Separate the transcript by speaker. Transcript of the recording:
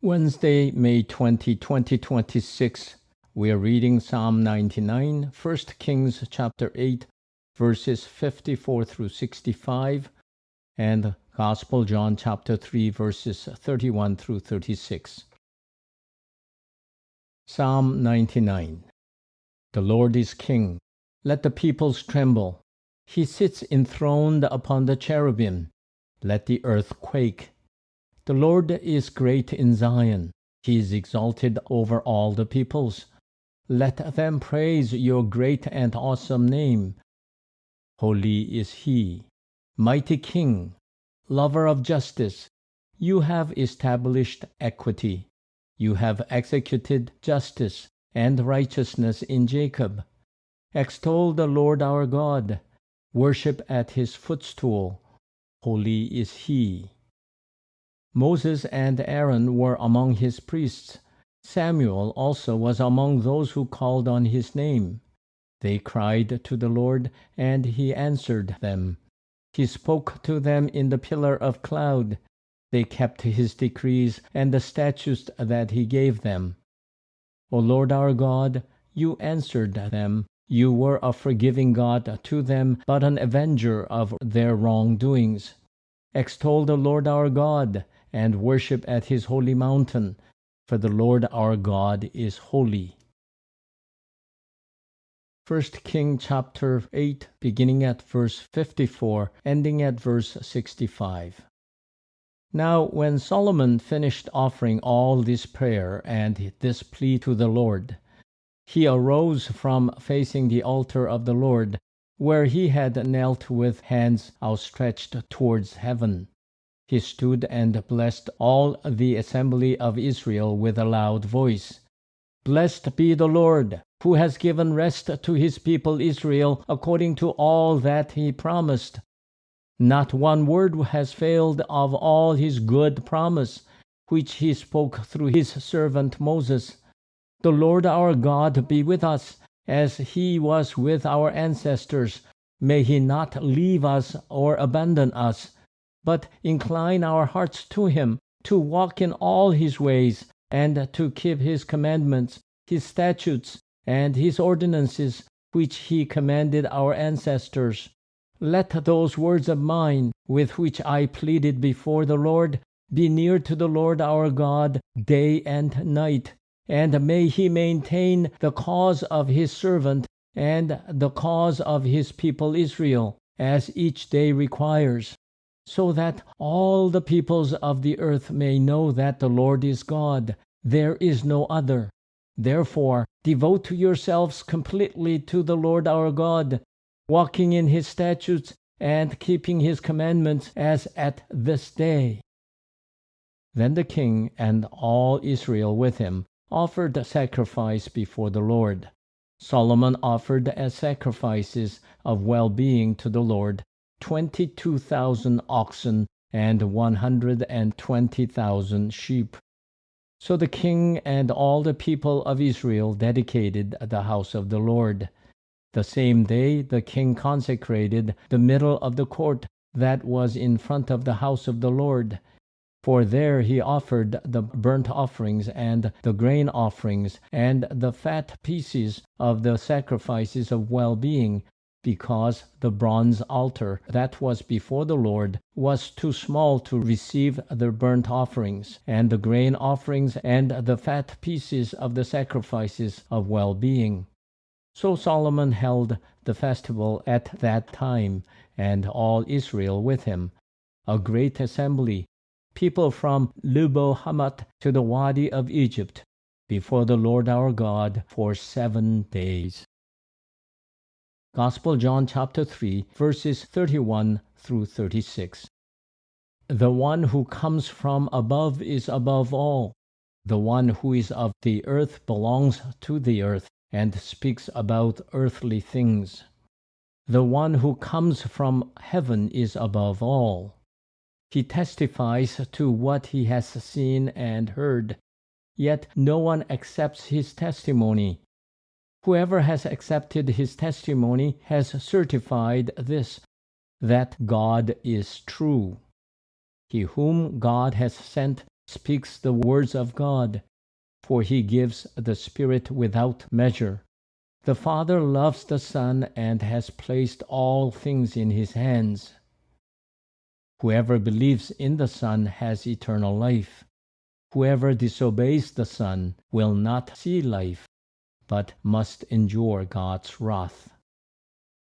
Speaker 1: Wednesday, May 20, 2026. We are reading Psalm 99, 1 Kings chapter 8, verses 54 through 65, and Gospel John chapter 3, verses 31 through 36. Psalm 99. The Lord is King. Let the peoples tremble. He sits enthroned upon the cherubim. Let the earth quake. The Lord is great in Zion. He is exalted over all the peoples. Let them praise your great and awesome name. Holy is He, mighty King, lover of justice. You have established equity. You have executed justice and righteousness in Jacob. Extol the Lord our God. Worship at His footstool. Holy is He. Moses and Aaron were among His priests. Samuel also was among those who called on His name. They cried to the Lord, and He answered them. He spoke to them in the pillar of cloud. They kept His decrees and the statutes that He gave them. O Lord our God, You answered them. You were a forgiving God to them, but an avenger of their wrongdoings. Extol the Lord our God, and worship at His holy mountain, for the Lord our God is holy. 1 Kings chapter 8, beginning at verse 54, ending at verse 65. Now when Solomon finished offering all this prayer and this plea to the Lord, he arose from facing the altar of the Lord, where he had knelt with hands outstretched towards heaven. He stood and blessed all the assembly of Israel with a loud voice. Blessed be the Lord, who has given rest to His people Israel according to all that He promised. Not one word has failed of all His good promise, which He spoke through His servant Moses. The Lord our God be with us, as He was with our ancestors. May He not leave us or abandon us, but incline our hearts to Him, to walk in all His ways, and to keep His commandments, His statutes, and His ordinances, which He commanded our ancestors. Let those words of mine, with which I pleaded before the Lord, be near to the Lord our God day and night, and may He maintain the cause of His servant and the cause of His people Israel, as each day requires, so that all the peoples of the earth may know that the Lord is God, there is no other. Therefore, devote yourselves completely to the Lord our God, walking in His statutes and keeping His commandments as at this day. Then the king and all Israel with him offered sacrifice before the Lord. Solomon offered as sacrifices of well-being to the Lord 22,000 oxen and 120,000 sheep. So the king and all the people of Israel dedicated the house of the Lord. The same day the king consecrated the middle of the court that was in front of the house of the Lord, for there he offered the burnt offerings and the grain offerings and the fat pieces of the sacrifices of well-being, because the bronze altar that was before the Lord was too small to receive the burnt offerings and the grain offerings and the fat pieces of the sacrifices of well-being. So Solomon held the festival at that time, and all Israel with him, a great assembly, people from Lebo Hamath to the Wadi of Egypt, before the Lord our God for 7 days. Gospel John chapter 3, verses 31 through 36. The one who comes from above is above all. The one who is of the earth belongs to the earth and speaks about earthly things. The one who comes from heaven is above all. He testifies to what he has seen and heard, yet no one accepts his testimony. Whoever has accepted his testimony has certified this, that God is true. He whom God has sent speaks the words of God, for he gives the Spirit without measure. The Father loves the Son and has placed all things in his hands. Whoever believes in the Son has eternal life. Whoever disobeys the Son will not see life, but must endure God's wrath.